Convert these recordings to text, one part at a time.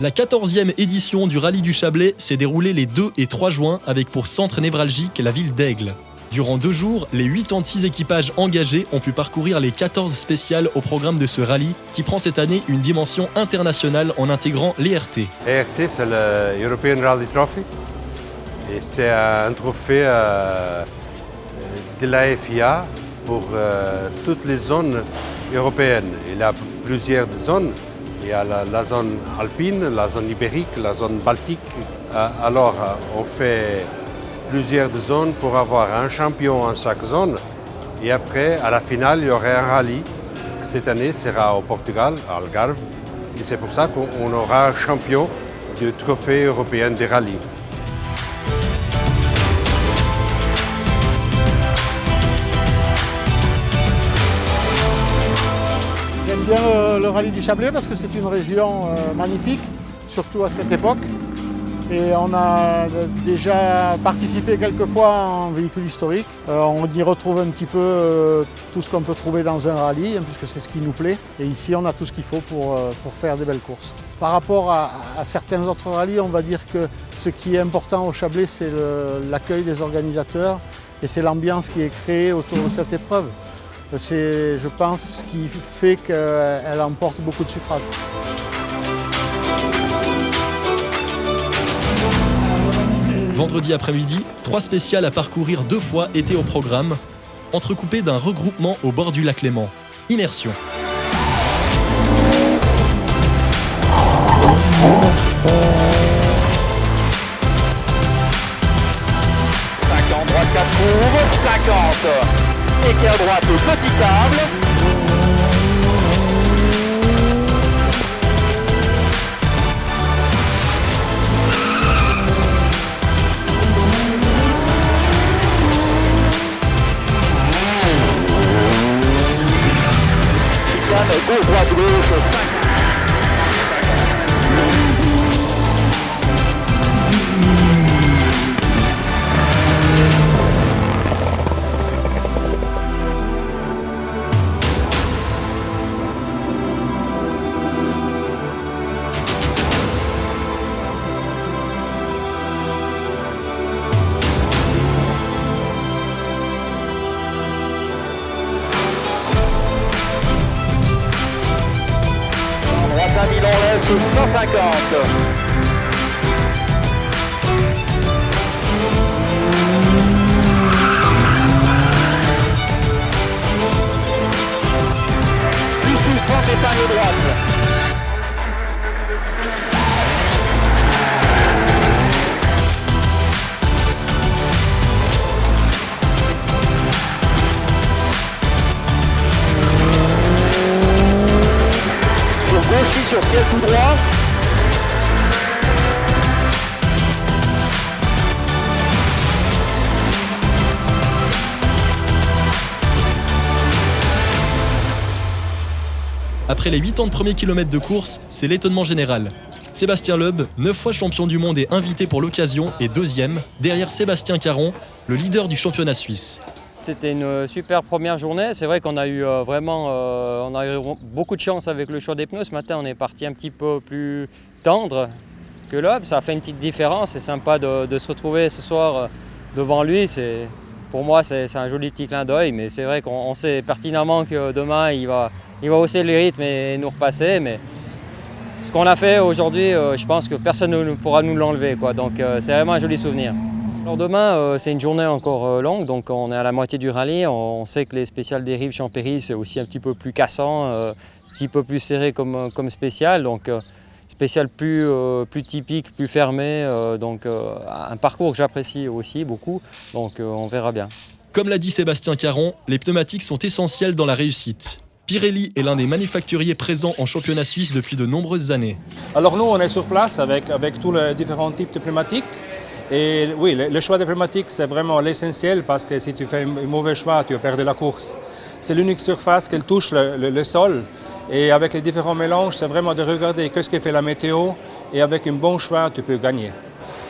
La 14e édition du Rallye du Chablais s'est déroulée les 2 et 3 juin avec pour centre névralgique la ville d'Aigle. Durant 2 jours, les 86 équipages engagés ont pu parcourir les 14 spéciales au programme de ce rallye qui prend cette année une dimension internationale en intégrant l'ERT. L'ERT, c'est le European Rally Trophy et c'est un trophée de la FIA pour toutes les zones européennes. Il y a plusieurs zones. Il y a la zone alpine, la zone ibérique, la zone baltique. Alors, on fait plusieurs zones pour avoir un champion en chaque zone. Et après, à la finale, il y aurait un rallye. Cette année, sera au Portugal, à Algarve. Et c'est pour ça qu'on aura un champion du trophée européen des rallyes. J'aime bien le rallye du Chablais parce que c'est une région magnifique, surtout à cette époque. Et on a déjà participé quelques fois en véhicule historique. On y retrouve un petit peu tout ce qu'on peut trouver dans un rallye, puisque c'est ce qui nous plaît. Et ici, on a tout ce qu'il faut pour faire des belles courses. Par rapport à certains autres rallyes, on va dire que ce qui est important au Chablais, c'est l'accueil des organisateurs et c'est l'ambiance qui est créée autour de cette épreuve. C'est, je pense, ce qui fait qu'elle emporte beaucoup de suffrages. Vendredi après-midi, 3 spéciales à parcourir 2 fois étaient au programme, entrecoupées d'un regroupement au bord du lac Léman. Immersion. Droite 4 courbes, 50. Équerre droite au petit table. Gauche, droite, gauche, 5. Il enlève sur 150. Plus 30 épingle droite. Gauche sur pied tout droit. Après les 80 premiers kilomètres de course, c'est l'étonnement général. Sébastien Loeb, 9 fois champion du monde et invité pour l'occasion, est 2e, derrière Sébastien Caron, le leader du championnat suisse. C'était une super première journée. C'est vrai qu'on a eu beaucoup de chance avec le choix des pneus. Ce matin, on est parti un petit peu plus tendre que Loeb. Ça a fait une petite différence. C'est sympa de se retrouver ce soir devant lui. Pour moi, c'est un joli petit clin d'œil. Mais c'est vrai qu'on sait pertinemment que demain, il va hausser les rythmes et nous repasser. Mais ce qu'on a fait aujourd'hui, je pense que personne ne pourra nous l'enlever, quoi. Donc c'est vraiment un joli souvenir. Alors demain, c'est une journée encore longue, donc on est à la moitié du rallye. On sait que les spéciales des Rives Champéry, c'est aussi un petit peu plus cassant, un petit peu plus serré comme spécial. Donc spécial plus typique, plus fermé. Donc un parcours que j'apprécie aussi beaucoup, donc on verra bien. Comme l'a dit Sébastien Caron, les pneumatiques sont essentielles dans la réussite. Pirelli est l'un des manufacturiers présents en championnat suisse depuis de nombreuses années. Alors nous, on est sur place avec tous les différents types de pneumatiques. Et oui, le choix des pneumatiques, c'est vraiment l'essentiel parce que si tu fais un mauvais choix, tu vas perdre la course. C'est l'unique surface qui touche le sol. Et avec les différents mélanges, c'est vraiment de regarder ce que fait la météo. Et avec un bon choix, tu peux gagner.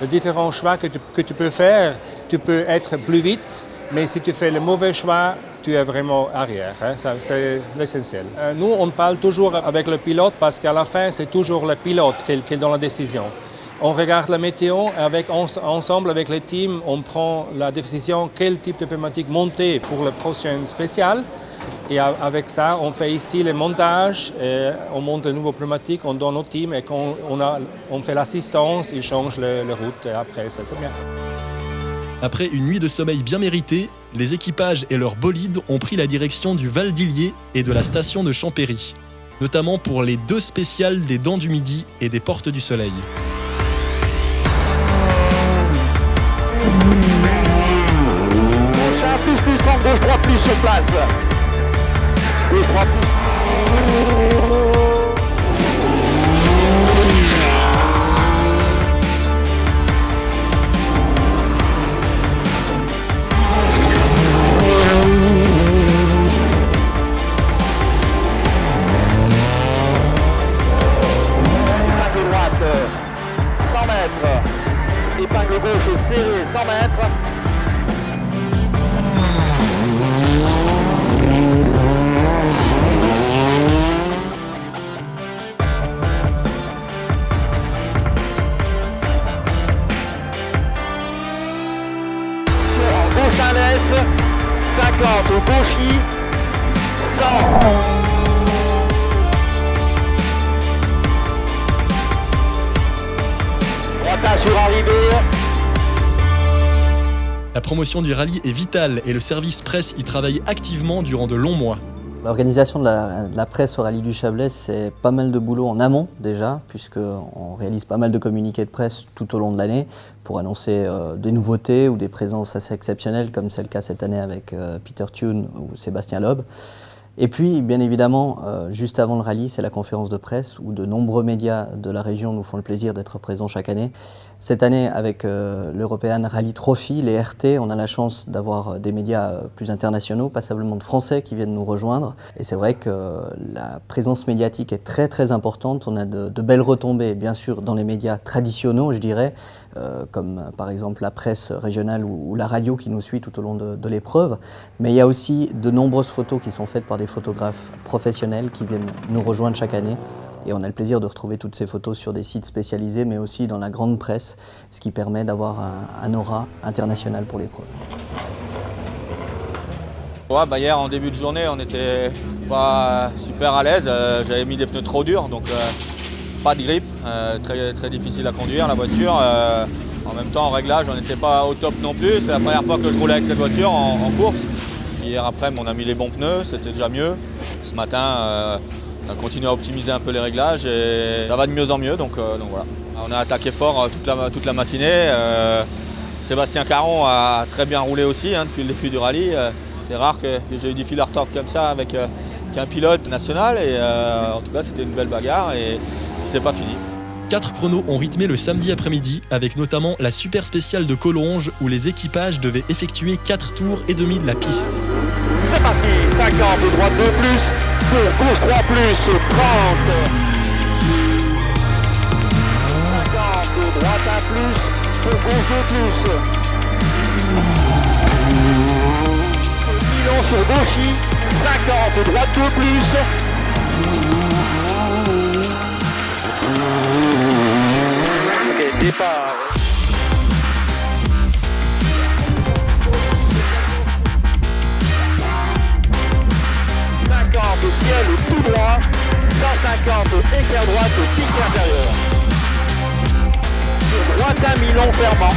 Les différents choix que tu peux faire, tu peux être plus vite Mais si tu fais le mauvais choix, tu es vraiment arrière. Hein? Ça, c'est l'essentiel. Nous, on parle toujours avec le pilote parce qu'à la fin, c'est toujours le pilote qui est dans la décision. On regarde la météo, ensemble avec les teams, on prend la décision quel type de pneumatique monter pour le prochain spécial. Et avec ça, on fait ici le montage, on monte de nouveaux pneumatiques, on donne au team et quand on fait l'assistance, ils changent la route et après, ça c'est bien. Après une nuit de sommeil bien méritée, les équipages et leurs bolides ont pris la direction du Val d'Illier et de la station de Champéry, notamment pour les 2 spéciales des Dents du Midi et des Portes du Soleil. Plus 30, gauche 3 plus sur place. Gauche 3 plus. Épingle droite, 100 mètres. Épingle gauche serrée, 100 mètres. Gauche à l'est, 50 au gauchis, 100. Droite sur arrivée. La promotion du rallye est vitale et le service presse y travaille activement durant de longs mois. L'organisation de la presse au rallye du Chablais, c'est pas mal de boulot en amont déjà, puisqu'on réalise pas mal de communiqués de presse tout au long de l'année pour annoncer des nouveautés ou des présences assez exceptionnelles, comme c'est le cas cette année avec Peter Thune ou Sébastien Loeb. Et puis, bien évidemment, juste avant le rallye, c'est la conférence de presse où de nombreux médias de la région nous font le plaisir d'être présents chaque année. Cette année, avec l'European Rally Trophy, les RT, on a la chance d'avoir des médias plus internationaux, passablement de Français qui viennent nous rejoindre. Et c'est vrai que la présence médiatique est très très importante. On a de belles retombées, bien sûr, dans les médias traditionnels, je dirais, comme par exemple la presse régionale ou la radio qui nous suit tout au long de l'épreuve. Mais il y a aussi de nombreuses photos qui sont faites par des photographes professionnels qui viennent nous rejoindre chaque année. Et on a le plaisir de retrouver toutes ces photos sur des sites spécialisés, mais aussi dans la grande presse, ce qui permet d'avoir un aura international pour l'épreuve. Ouais, hier, en début de journée, on n'était pas super à l'aise. J'avais mis des pneus trop durs, donc pas de grip. Très, très difficile à conduire, la voiture. En même temps, en réglage, on n'était pas au top non plus. C'est la première fois que je roulais avec cette voiture en course. Hier après, on a mis les bons pneus, c'était déjà mieux. Ce matin, on a continué à optimiser un peu les réglages et ça va de mieux en mieux, donc voilà. On a attaqué fort toute la matinée. Sébastien Caron a très bien roulé aussi depuis le début du rallye. C'est rare que j'ai eu du fil à retordre comme ça avec un pilote national. Et, en tout cas, c'était une belle bagarre et c'est pas fini. 4 chronos ont rythmé le samedi après-midi, avec notamment la super spéciale de Collonges où les équipages devaient effectuer 4 tours et demi de la piste. C'est parti, 50 de droite 2 plus, pour gauche 3 plus, 30. 50 de droite 1 plus, pour gauche 2 plus. Milan sur gauchis, 50 de droite 2 plus. Ok, départ. Ciel tout droit, 150 éclair droite, pic intérieur. Sur droite à Milan fermant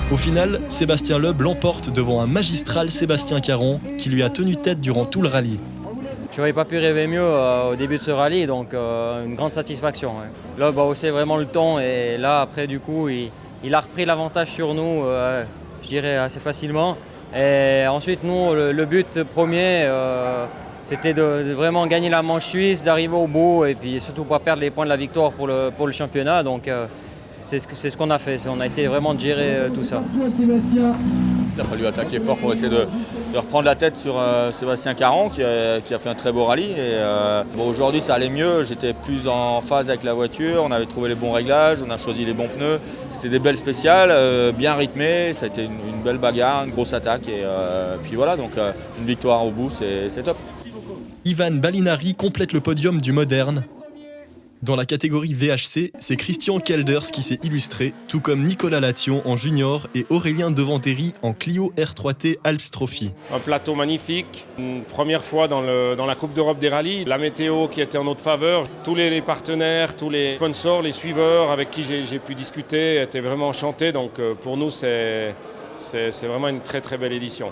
1. Au final, Sébastien Loeb l'emporte devant un magistral Sébastien Caron qui lui a tenu tête durant tout le rallye. Je n'aurais pas pu rêver mieux au début de ce rallye, donc une grande satisfaction. Ouais. Loeb a haussé vraiment le ton et là, après, du coup, il a repris l'avantage sur nous, je dirais, assez facilement. Et ensuite, nous, le but premier, c'était de vraiment gagner la manche suisse, d'arriver au bout et puis surtout pas perdre les points de la victoire pour le championnat. Donc, c'est ce qu'on a fait. On a essayé vraiment de gérer tout ça. Il a fallu attaquer fort pour essayer de reprendre la tête sur Sébastien Caron qui a fait un très beau rallye. Aujourd'hui ça allait mieux, j'étais plus en phase avec la voiture, on avait trouvé les bons réglages, on a choisi les bons pneus. C'était des belles spéciales, bien rythmées, ça a été une belle bagarre, une grosse attaque et puis voilà, donc une victoire au bout, c'est top. Ivan Balinari complète le podium du moderne. Dans la catégorie VHC, c'est Christian Kelders qui s'est illustré, tout comme Nicolas Lation en junior et Aurélien Devanteri en Clio R3T Alps Trophy. Un plateau magnifique, une première fois dans la Coupe d'Europe des rallyes, la météo qui était en notre faveur, tous les partenaires, tous les sponsors, les suiveurs avec qui j'ai pu discuter étaient vraiment enchantés, donc pour nous c'est vraiment une très très belle édition.